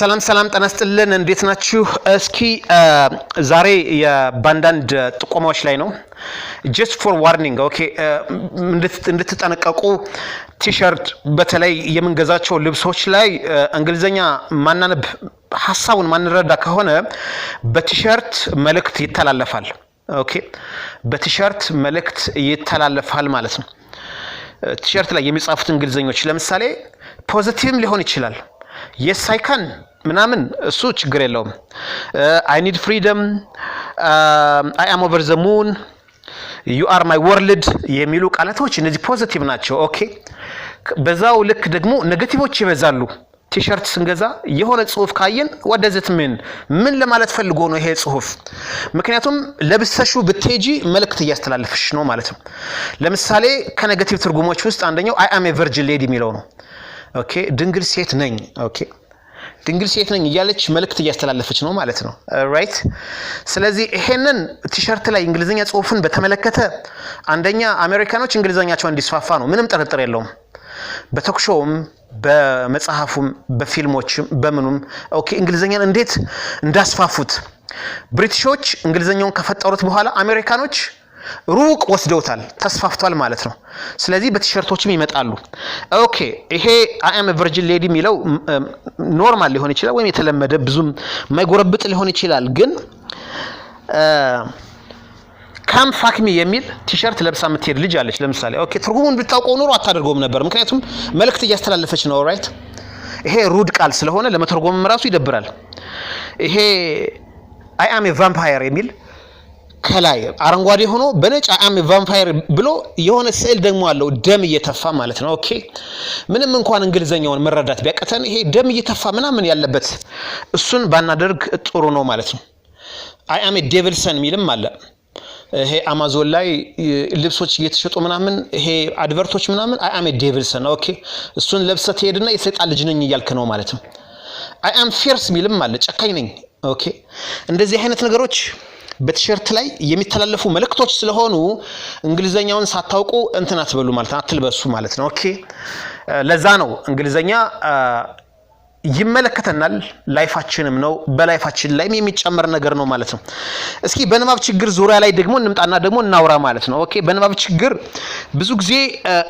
ሰላም ተነስተልን እንዴት ናችሁ? እስኪ ዛሬ የባንዳንድ ጥቆማዎች ላይ ነው just for warning okay እንድትጠነቀቁ ቲሸርት በተለይ የምንገዛቸው ልብሶች ላይ እንግሊዘኛ ማናነብ ሐሳቡን ማንረዳ ከሆነ በቲሸርት መልእክት ይተላለፋል ኦኬ በቲሸርት መልእክት ይተላለፋል ማለት ነው ቲሸርት ላይ የሚጻፉት እንግሊዘኞች ለምሳሌ ፖዚቲቭም ሊሆን ይችላል yes I can ምናምን እሱ ችግር የለውም I need freedom I am over the moon you are my world የሚሉ ቃላቶች እነዚህ ፖዚቲቭ ናቸው ኦኬ በዛው ልክ ደግሞ ኔጌቲቮች ይበዛሉ ቲሸርት ስንገዛ የሆነ ጽሁፍ ካየን what does it mean ምን ለማለት ፈልጎ ነው ይሄ ጽሁፍ ምክንያቱም ለብሰሹ ብትጂ መልእክት ያስተላልፍሽ ነው ማለት ነው ለምሳሌ ከኔጌቲቭ ትርጉሞች ውስጥ አንደኛው I am a virgin lady የሚለው ነው ኦኬ ድንግል ሴት ነኝ ኦኬ ድንግል ሴት ነኝ እያለች መልእክት ያስተላልፈች ነው ማለት ነው ራይት ስለዚህ ይሄንን ቲሸርት ላይ እንግሊዘኛ ጽሁፍን በተመለከተ አንደኛ አሜሪካኖች እንግሊዘኛቸው እንዲስፋፋ ነው ምንም ጥርጥር የለውም በተክሾውም በመጽሐፉም በፊልሞችም በምኑም ኦኬ እንግሊዘኛን እንዴት እንዳስፋፉት ብሪቲሾች እንግሊዘኛውን ከፈጠሩት በኋላ አሜሪካኖች ሩቅ ወስደውታል ተስፋፍቷል ማለት ነው ስለዚህ በቲሸርቶችም ይመጣሉ ኦኬ ይሄ I am a virgin lady ሚለው ኖርማል ሊሆን ይችላል ወይም የተለመደ ብዙም ማይጎረብጥ ሊሆን ይችላል ግን ካም ፋክሚ የሚል ቲሸርት ለብሳ የምትሄድ ልጅ አለች ለምሳሌ ኦኬ ትርጉሙን ብታውቀው ኖሮ አታደርገውም ነበር ምክንያቱም መልእክት ያስተላልፈች ነው ራይት ይሄ ሩድ ቃል ስለሆነ ለመተርጎምም ራሱ ይደብራል ይሄ I am a vampire የሚል ከላይ አረንጓዴ ሆኖ በነጭ I am a vampire ብሎ የሆነ ስዕል ደግሞ አለው ደም እየተፋ ማለት ነው ኦኬ ምንም እንኳን እንግሊዘኛውን መረዳት ቢያቀተን ይሄ ደም እየተፋ ምናምን ያለበት እሱን ባናደርግ ጥሩ ነው ማለት ነው I am a devil son ሚልም አለ ይሄ አማዞን ላይ ልብሶች እየተሸጡ ምናምን ይሄ አድቨርቶች ምናምን I am a devil son ኦኬ እሱን ለብሰህ ትሄድና የሰይጣን ልጅ ነኝ እያልክ ነው ማለት ነው I am fierce ሚልም አለ ጨካኝ ነኝ ኦኬ እንደዚህ አይነት ነገሮች በቲሸርት ላይ የሚተላለፉ መልእክቶች ስለሆኑ እንግሊዘኛውን ሳታውቁ እንትና አትበሉ ማለት አትልበሱ ማለት ነው ኦኬ ለዛ ነው እንግሊዘኛ ይመለከተናል ላይፋችንም ነው በላይፋችን ላይም የሚጨመር ነገር ነው ማለት ነው እስኪ በንባብ ችግር ዙሪያ ላይ ደግሞ እንምጣና ደግሞ እናውራ ማለት ነው ኦኬ በንባብ ችግር ብዙ ጊዜ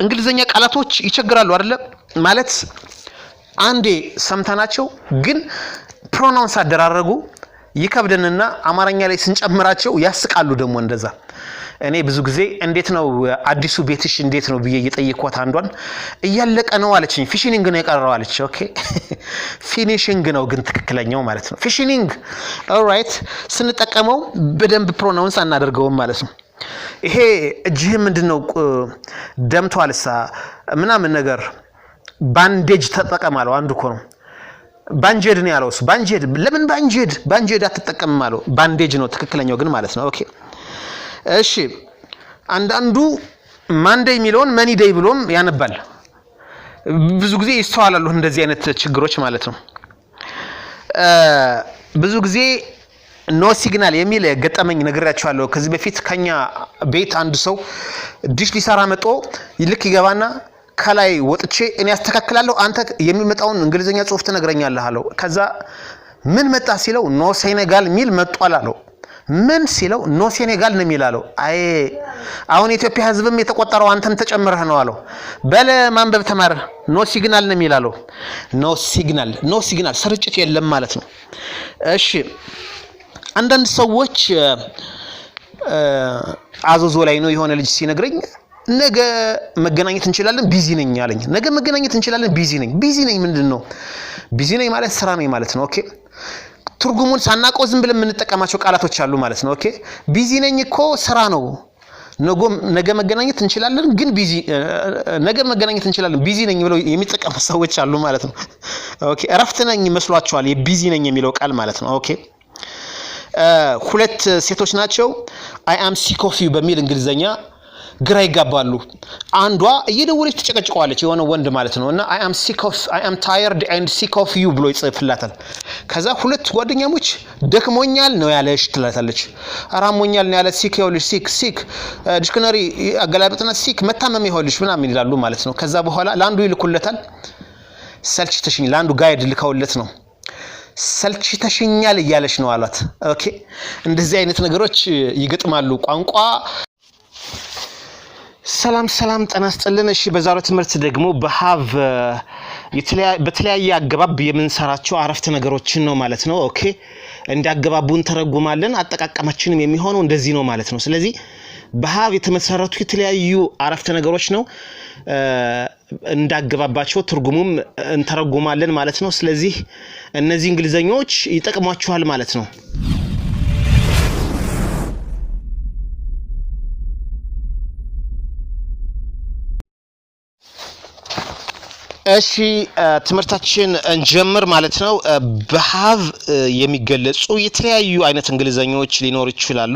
እንግሊዘኛ ቃላቶች ይቸግራሉ አይደል ማለት አንዴ ሰምተናቸው ግን ፕሮናውንስ አደራረጉ ይከብደንና አማርኛ ላይ ስንጨምራቸው ያስቃሉ ደግሞ እንደዛ እኔ ብዙ ጊዜ እንዴት ነው አዲሱ ቤትሽ እንዴት ነው ብዬ እየጠየቅኳት አንዷን እያለቀ ነው አለችኝ ፊኒሺንግ ነው የቀረው አለች ኦኬ ፊኒሺንግ ነው ግን ትክክለኛው ማለት ነው ፊኒሺንግ ኦልራይት ስንጠቀመው በደንብ ፕሮናውንስ አናደርገውም ማለት ነው ይሄ እጅህ ምንድነው ደምቷልሳ ምናምን ነገር ባንዴጅ ተጠቀማለው አንዱ እኮ ነው ባንጄድ ነው ያለውስ ባንጄድ ለምን ባንጄድ አትጠቀምም ማለት ባንዴጅ ነው ትክክለኛው ግን ማለት ነው ኦኬ እሺ አንዳንዱ ማንዴይ ሚሊዮን መኒ ዴይ ብሎም ያነባል ብዙ ጊዜ ይስተዋላሉ እንደዚህ አይነት ችግሮች ማለት ነው ብዙ ጊዜ ኖ ሲግናል የሚል ገጠመኝ ነግራችኋለሁ ከዚህ በፊት ከኛ ቤት አንድ ሰው ዲሽ ሊሰራ መጥቶ ይልክ ይገባና ከላይ ወጥቼ እኔ ያስተካክላለሁ አንተ የሚመጣውን እንግሊዘኛ ጽሁፍ ትነግረኛለህ አለው ከዛ ምን መጣ ሲለው ኖ ሴኔጋል ሚል መጥቷል አለው ምን ሲለው ኖ ሴኔጋል ነው የሚላለው አይ አሁን ኢትዮጵያ ህዝብም የተቆጠረው አንተም ተጨምረህ ነው አለው በለ ማንበብ ተማረ ኖ ሲግናል ነው የሚላለው ኖ ሲግናል ስርጭት የለም ማለት ነው እሺ አንዳንድ ሰዎች አዞዞ ላይ ነው የሆነ ልጅ ሲነግረኝ ነገ መገናኘት እንችላለን ቢዚ ነኝ አለኝ ነገ መገናኘት እንችላለን ቢዚ ነኝ ምንድነው ቢዚ ነኝ ማለት ስራ ነኝ ማለት ነው ኦኬ ትርጉሙን ሳናቀው ዝም ብለን የምንጠቀማቸው ቃላቶች አሉ ማለት ነው ኦኬ ቢዚ ነኝ እኮ ስራ ነው ነገ መገናኘት እንችላለን ግን ነገ መገናኘት እንችላለን ቢዚ ነኝ ብለው የሚጠቀሙ ሰዎች አሉ ማለት ነው ኦኬ እረፍት ነኝ መስሏቸዋል የቢዚ ነኝ የሚለው ቃል ማለት ነው ኦኬ ሁለት ሴቶች ናቸው I am sick of you በሚል እንግሊዘኛ ግራ ይጋባሉ አንዷ እየደወለች ተጨቀጭቀዋለች የሆነ ወንድ ማለት ነውና I am tired and sick of you ብሎ ይጽፍላታል ከዛ ሁለት ጓደኛሞች ደክሞኛል ነው ያለሽ ትላታለች አራሞኛል ነው ያለ sick ይኸውልሽ sick ዲክሽነሪ አገላብጥና sick መታመም ይኸውልሽ ምናምን ይላሉ ማለት ነው ከዛ በኋላ ላንዱ ይልኩለታል ሰልችተሽኝ ላንዱ ጋይድ ልካውለት ነው ሰልችተሽኛል እያለሽ ነው አሏት። ኦኬ እንደዚህ አይነት ነገሮች ይገጥማሉ ቋንቋ። ሰላም ጤና ይስጥልን። እሺ በዛሬው ትምህርት ደግሞ በሃቭ በተለያየ አገባብ የምንሰራቸው አረፍተ ነገሮችን ነው ማለት ነው። ኦኬ እንዲያገባቡን ተረጉማለን። አጠቃቀማችንም የሚሆነው እንደዚህ ነው ማለት ነው። ስለዚህ በሃቭ የተመሰረቱ የተለያዩ አረፍተ ነገሮች ነው እንዳገባባቸው ትርጉሙም እንተረጉማለን ማለት ነው። ስለዚህ እነዚህ እንግሊዘኞች ይጠቅሟችኋል ማለት ነው። እሺ ትምህርታችን እንጀምር ማለት ነው። በሃቭ የሚገለጹ የተለያዩ አይነት እንግሊዘኞች ሊኖሩ ይችላሉ።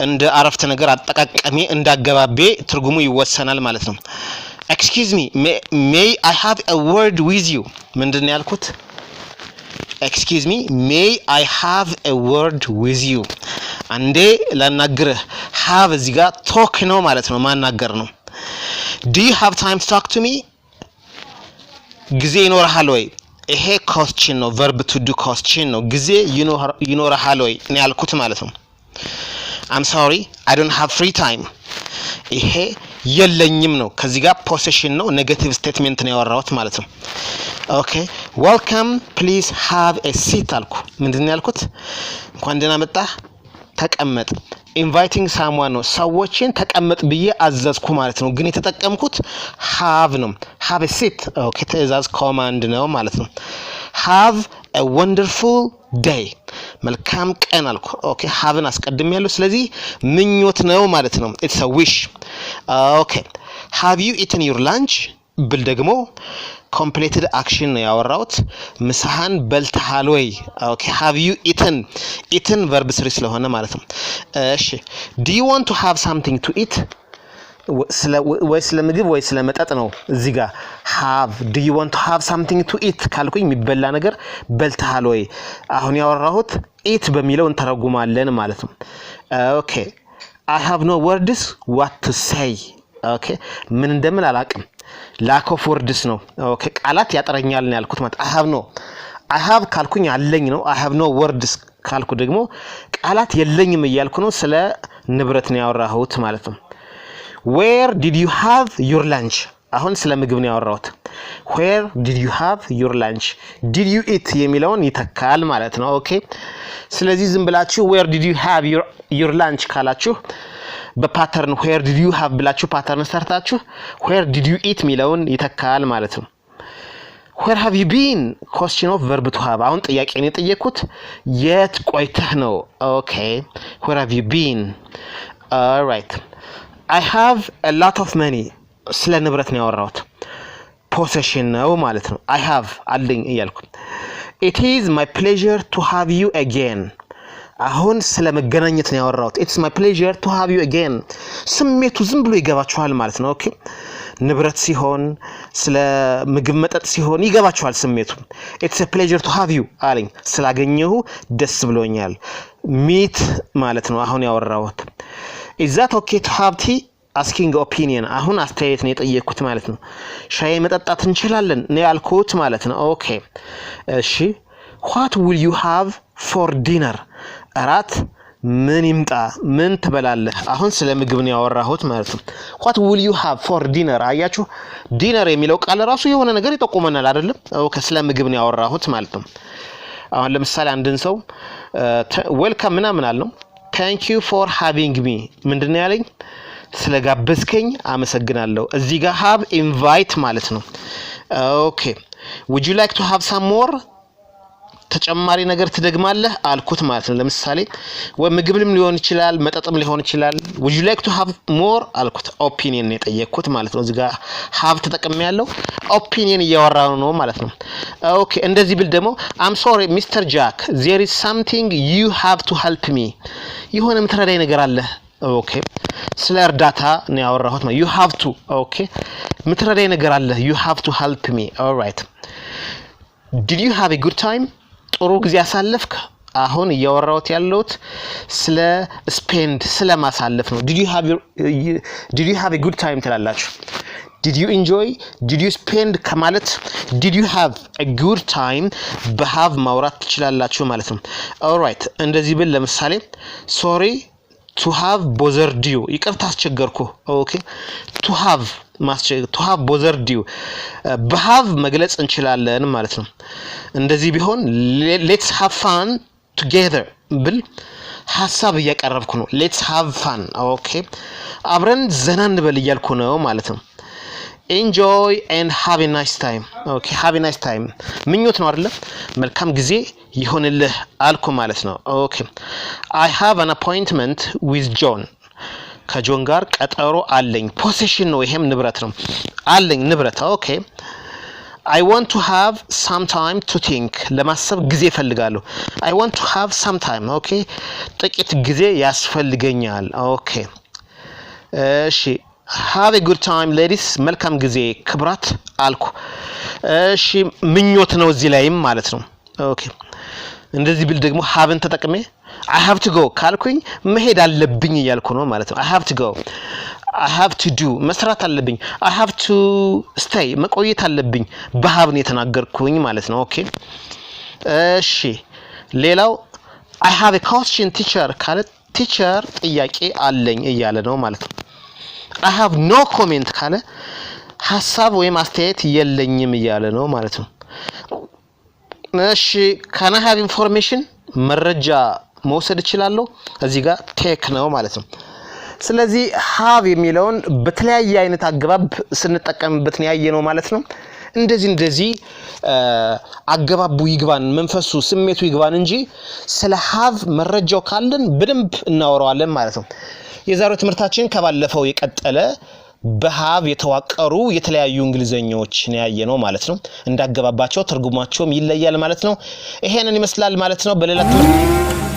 እንደ አረፍተ ነገር አጠቃቀሜ እንዳገባቤ ትርጉሙ ይወሰናል ማለት ነው። Excuse me, may I have a word with you? ምንድነው ያልኩት? Excuse me, may I have a word with you? አንዴ ላናግርህ። have እዚህ ጋር talk ነው ማለት ነው፣ ማናገር ነው። Do you have time to talk to me? ጊዜ ይኖርሃል ወይ? ይሄ question ነው፣ verb to do question ነው። ጊዜ ይኖርሃል ወይ ነው ያልኩት ማለት ነው። I'm sorry, I don't have free time. ይሄ የለኝም ነው። ከዚህ ጋር possession ነው፣ negative statement ነው ያወራሁት ማለት ነው። Okay, welcome, please have a seat አልኩ። ምንድነው ያልኩት? እንኳን ደህና መጣህ፣ ተቀመጥ። inviting someone ነው፣ ሰዎችን ተቀመጥ ብዬ አዘዝኩ ማለት ነው። ግን የተጠቀምኩት have ነው። have a seat ኦኬ፣ ትዕዛዝ command ነው ማለት ነው። have a wonderful day፣ መልካም ቀን አልኩ። ኦኬ haveን አስቀድሜያለሁ፣ ስለዚህ ምኞት ነው ማለት ነው። it's a wish። ኦኬ have you eaten your lunch ብል ደግሞ completed action ነው ያወራሁት። ምሳህን በልተሃል ወይ? ኦኬ have you eaten verb 3 ስለሆነ ማለት ነው። እሺ do you want to have something to eat? ስለ ምግብ ወይ ስለ መጠጥ ነው እዚህ ጋር have do you want to have something to eat ካልኩኝ የሚበላ ነገር በልተሃል ወይ? አሁን ያወራሁት eat በሚለው እንተረጉማለን ማለት ነው። ኦኬ I have no words what to say። ኦኬ ምን እንደምን አላቅም፣ lack of words ነው። ኦኬ ቃላት ያጠረኛል ነው ያልኩት ማለት I have ካልኩኝ አለኝ ነው። I have no words ካልኩ ደግሞ ቃላት የለኝም እያልኩ ነው። ስለ ንብረት ነው ያወራሁት ማለት ነው። where did you have your lunch? አሁን ስለ ምግብ ነው ያወራሁት። where did you have your lunch? did you eat የሚለውን ይተካል ማለት ነው። ኦኬ ስለዚህ ዝም ብላችሁ where did you have your lunch ካላችሁ በፓተርን where did you have ብላችሁ ፓተርን ሰርታችሁ where did you eat ሚለውን ይተካል ማለት ነው። where have you been question of verb to have። አሁን ጥያቄ ነው የጠየኩት፣ የት ቆይተህ ነው። ኦኬ where have you been? all right, I have a lot of money ስለ ንብረት ነው ያወራሁት፣ possession ነው ማለት ነው። I have አለኝ እያልኩ it is my pleasure to have you again። አሁን ስለ መገናኘት ነው ያወራሁት። it's my pleasure to have you again። ስሜቱ ዝም ብሎ ይገባችኋል ማለት ነው። ኦኬ ንብረት ሲሆን ስለ ምግብ መጠጥ ሲሆን ይገባችኋል ስሜቱ። it's a pleasure to have you አለኝ፣ ስላገኘሁ ደስ ብሎኛል። meet ማለት ነው አሁን ያወራሁት። is that okay to have tea? asking opinion አሁን አስተያየት ነው የጠየኩት ማለት ነው። ሻይ መጠጣት እንችላለን ነው ያልኩት ማለት ነው። ኦኬ እሺ what will you have for dinner? እራት ምን ይምጣ፣ ምን ትበላለህ? አሁን ስለ ምግብ ነው ያወራሁት ማለት ነው። what will you have for dinner? አያችሁ dinner የሚለው ቃል ራሱ የሆነ ነገር ይጠቁመናል አይደለም? ኦኬ ስለ ምግብ ነው ያወራሁት ማለት ነው። አሁን ለምሳሌ አንድን ሰው ዌልካም ምናምን አልነው፣ thank you for having me ምንድነው ያለኝ? ስለጋበዝከኝ አመሰግናለሁ። እዚህ ጋር have invite ማለት ነው። ኦኬ would you like to have some more? ተጨማሪ ነገር ትደግማለህ አልኩት ማለት ነው። ለምሳሌ ወይ ምግብም ሊሆን ይችላል መጠጥም ሊሆን ይችላል። would you like to have more አልኩት። opinion ነው የጠየቅኩት ማለት ነው። እዚህ ጋር have ተጠቅሜያለሁ፣ opinion እያወራሁ ነው ማለት ነው። ኦኬ እንደዚህ ብል ደግሞ I'm sorry Mr. Jack, there is something you have to help me። የሆነ ምትረዳኝ ነገር አለ። ኦኬ ስለ እርዳታ ነው ያወራሁት ማለት you have to። ኦኬ ምትረዳኝ ነገር አለ you have to help me። all right, did you have a good time? ጥሩ ጊዜ አሳለፍክ? አሁን እያወራሁት ያለሁት ስለ ስፔንድ ስለ ማሳለፍ ነው። did you have a good time ትላላችሁ። did you enjoy did you spend ከማለት did you have a good time በሃቭ ማውራት ትችላላችሁ ማለት ነው alright እንደዚህ ብል ለምሳሌ sorry to have bothered you ይቅርታ አስቸገርኩ okay to have bothered you በሃቭ መግለጽ እንችላለን ማለት ነው እንደዚህ ቢሆን let's have fun together ብል ሐሳብ እያቀረብኩ ነው let's have fun okay አብረን ዘና እንበል እያልኩ ነው ማለት ነው enjoy and have a nice time okay have a nice time ምኞት ነው አይደል መልካም ጊዜ ይሆንልህ አልኩ ማለት ነው okay I have an appointment with John ከጆን ጋር ቀጠሮ አለኝ possession ነው ይሄም ንብረት ነው አለኝ ንብረት okay I want to have some time to think ለማሰብ ጊዜ ፈልጋለሁ I want to have some time okay ጥቂት ጊዜ ያስፈልገኛል okay እሺ have a good time ladies መልካም ጊዜ ክብራት አልኩ እሺ ምኞት ነው እዚህ ላይም ማለት ነው okay እንደዚህ ብል ደግሞ haveን ተጠቅሜ I have to go ካልኩኝ መሄድ አለብኝ እያልኩ ነው ማለት ነው I have to go I have to do መስራት አለብኝ I have to stay መቆየት አለብኝ በሃቭ ነው የተናገርኩኝ ማለት ነው okay እሺ ሌላው I have a question teacher ካለ teacher ጥያቄ አለኝ እያለ ነው ማለት ነው I have no comment ካለ ሐሳብ ወይም አስተያየት የለኝም እያለ ነው ማለት ነው እሺ can I have information መረጃ መውሰድ እችላለሁ እዚህ ጋር ቴክ ነው ማለት ነው ስለዚህ have የሚለውን በተለያየ አይነት አገባብ ስንጠቀምበት ነው ያየነው ማለት ነው እንደዚህ አገባቡ ይግባን መንፈሱ ስሜቱ ይግባን እንጂ ስለ have መረጃው ካለን በደንብ እናወራዋለን ማለት ነው የዛሬው ትምህርታችን ከባለፈው የቀጠለ በሃቭ የተዋቀሩ የተለያዩ እንግሊዘኞች ነው ያየነው ማለት ነው እንዳገባባቸው ትርጉማቸውም ይለያል ማለት ነው ይሄንን ይመስላል ማለት ነው በሌላ ትምህርት